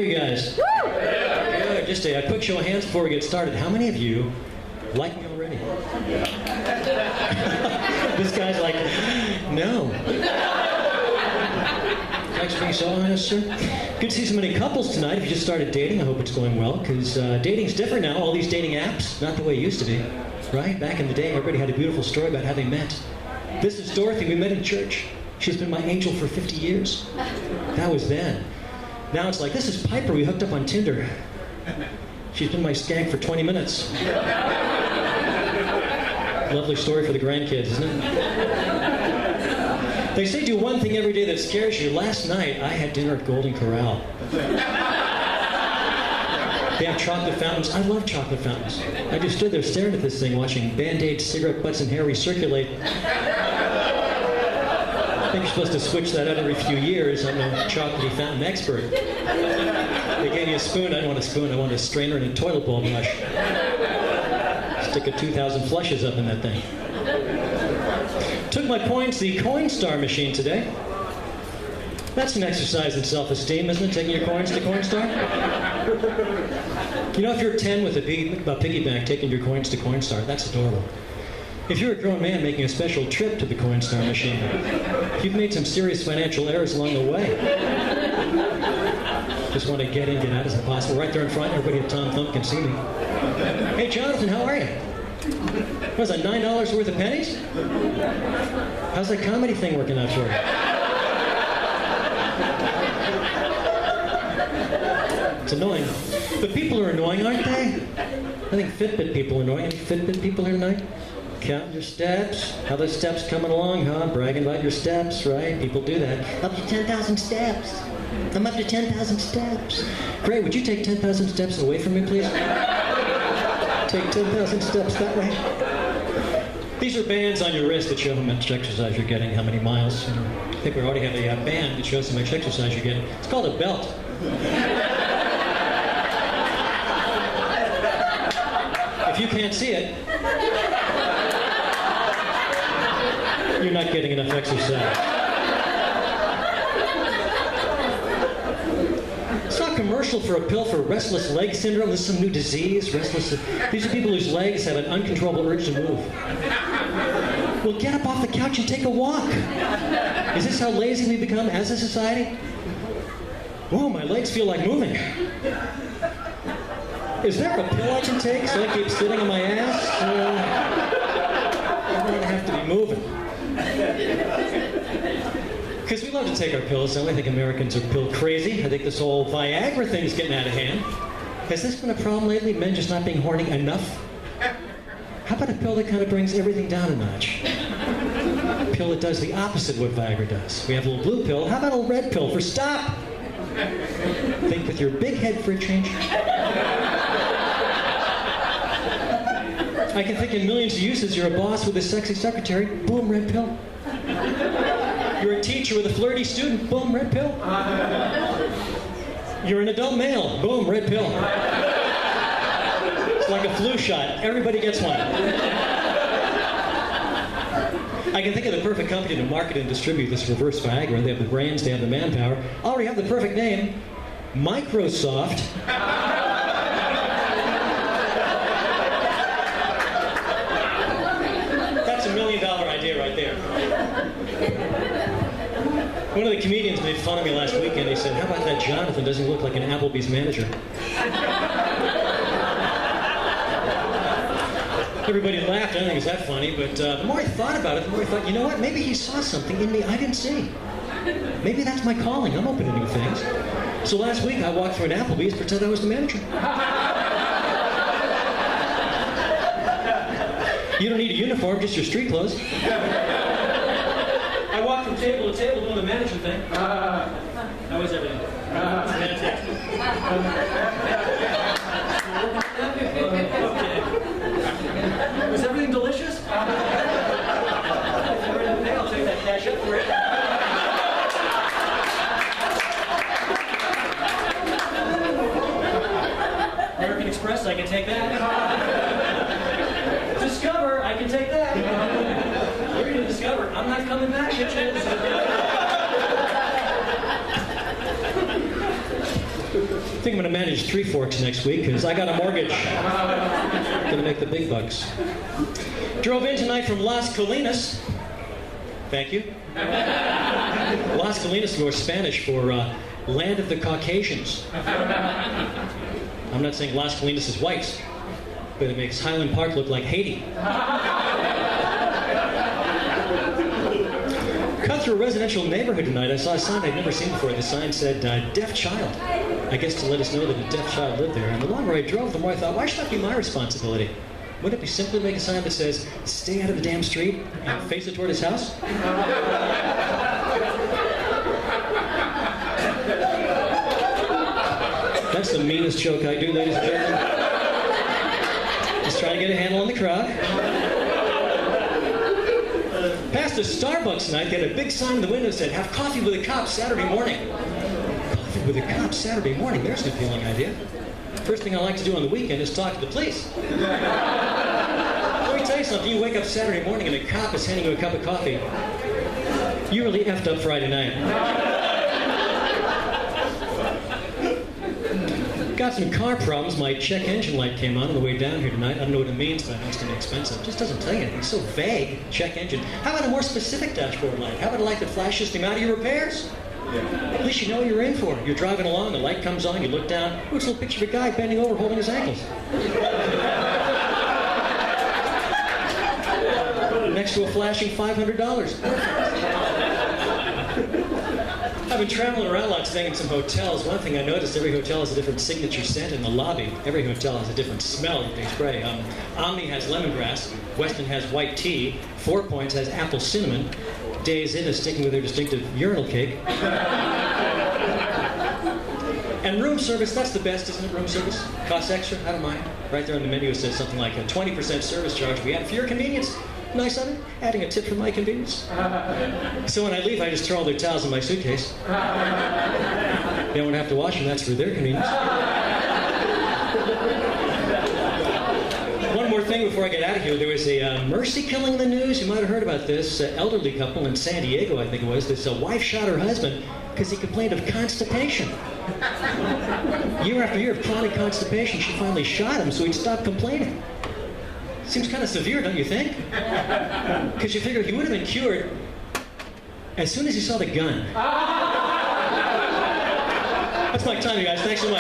You guys. Good. Just a quick show of hands before we get started. How many of you like me already? This guy's like, no. Thanks for being so honest, sir. Good to see so many couples tonight. If you just started dating, I hope it's going well, because dating's different now. All these dating apps, not the way it used to be. Right? Back in the day, everybody had a beautiful story about how they met. This is Dorothy. We met in church. She's been my angel for 50 years. That was then. Now it's like, this is Piper, we hooked up on Tinder. She's been my skank for 20 minutes. Lovely story for the grandkids, isn't it? They say do one thing every day that scares you. Last night, I had dinner at Golden Corral. They have chocolate fountains. I love chocolate fountains. I just stood there staring at this thing, watching Band-Aids, cigarette butts, and hair recirculate. I think you're supposed to switch that out every few years. I'm a chocolatey fountain expert. They gave me a spoon. I didn't want a spoon. I wanted a strainer and a toilet bowl brush. Stick a 2,000 flushes up in that thing. Took my points the Coinstar machine today. That's an exercise in self-esteem, isn't it? Taking your coins to Coinstar? You know, if you're 10 with a piggy bank, taking your coins to Coinstar, that's adorable. If you're a grown man making a special trip to the Coinstar machine, you've made some serious financial errors along the way. Just want to get in, get out as possible. Right there in front, everybody at Tom Thump can see me. Hey, Jonathan, how are you? What was that, $9 worth of pennies? How's that comedy thing working out for you? It's annoying. But people are annoying, aren't they? I think Fitbit people are annoying. Any Fitbit people here tonight? Counting your steps. How the steps coming along, huh? Bragging about your steps, right? People do that. Up to 10,000 steps. I'm up to 10,000 steps. Great, would you take 10,000 steps away from me, please? Take 10,000 steps that way. These are bands on your wrist that show how much exercise you're getting, how many miles. I think we already have a band that shows how much exercise you're getting. It's called a belt. If you can't see it, you're not getting enough exercise. I saw a commercial for a pill for restless leg syndrome. This is some new disease, These are people whose legs have an uncontrollable urge to move. Well, get up off the couch and take a walk. Is this how lazy we become as a society? Whoa, my legs feel like moving. Is there a pill I can take so I keep sitting on my ass? I'm going to have to be moving. Because we love to take our pills, don't we? I think Americans are pill crazy. I think this whole Viagra thing is getting out of hand. Has this been a problem lately? Men just not being horny enough? How about a pill that kind of brings everything down a notch? A pill that does the opposite of what Viagra does. We have a little blue pill. How about a little red pill for stop? Think with your big head for a change. I can think in millions of uses. You're a boss with a sexy secretary. Boom, red pill. You're a teacher with a flirty student. Boom, red pill. You're an adult male. Boom, red pill. It's like a flu shot. Everybody gets one. I can think of the perfect company to market and distribute this reverse Viagra. They have the brains, they have the manpower. I already have the perfect name. Microsoft. That's $1 million idea right there. One of the comedians made fun of me last weekend. He said, how about that Jonathan doesn't look like an Applebee's manager? Everybody laughed. I don't think it's that funny, but the more I thought about it, the more I thought, you know what? Maybe he saw something in me I didn't see. Maybe that's my calling. I'm open to new things. So last week, I walked through an Applebee's, pretend I was the manager. You don't need a uniform, just your street clothes. I walked from table to table doing the management thing. How was everything? Fantastic. Was everything delicious? If you're ready to pay, I'll take that cash up for it. American Express, I can take that. Discover, I can take that. You're going to Discover, I'm not coming back, bitches. think I'm going to manage Three Forks next week because I got a mortgage. Going to make the big bucks. Drove in tonight from Las Colinas. Thank you. Las Colinas, or Spanish for land of the Caucasians. I'm not saying Las Colinas is white, but it makes Highland Park look like Haiti. Cut through a residential neighborhood tonight. I saw a sign I'd never seen before. The sign said, deaf child. I guess to let us know that a deaf child lived there. And the longer I drove, the more I thought, why should that be my responsibility? Wouldn't it be simply to make a sign that says, stay out of the damn street and face it toward his house? That's the meanest joke I do, ladies and gentlemen. Just trying to get a handle on the crowd. Passed a Starbucks tonight. They had a big sign in the window that said, have coffee with a cop Saturday morning. Coffee with a cop Saturday morning. There's an appealing idea. First thing I like to do on the weekend is talk to the police. Let me tell you something. You wake up Saturday morning and a cop is handing you a cup of coffee. You really effed up Friday night. Got some car problems. My check engine light came on the way down here tonight. I don't know what it means, but I know it's going to be expensive. It just doesn't tell you anything. It's so vague. Check engine. How about a more specific dashboard light? How about a light that flashes the amount of your repairs? At least you know what you're in for. You're driving along, the light comes on, you look down. Ooh, it's a little picture of a guy bending over holding his ankles. Next to a flashing $500. I've been traveling around a lot, staying in some hotels. One thing I noticed, every hotel has a different signature scent in the lobby. Every hotel has a different smell that they spray. Omni has lemongrass. Westin has white tea. 4 Points has apple cinnamon. Days Inn is sticking with their distinctive urinal cake. And room service, that's the best, isn't it, room service? Costs extra, I don't mind. Right there on the menu it says something like a 20% service charge we add for your convenience. Nice of it, adding a tip for my convenience. So when I leave, I just throw all their towels in my suitcase. They don't have to wash them, that's for their convenience. One more thing before I get out of here. There was a mercy killing in the news. You might have heard about this. Elderly couple in San Diego, I think it was. This wife shot her husband because he complained of constipation. Year after year of chronic constipation, she finally shot him so he'd stop complaining. Seems kind of severe, don't you think? Because you figure he would have been cured as soon as he saw the gun. That's my time, you guys. Thanks so much.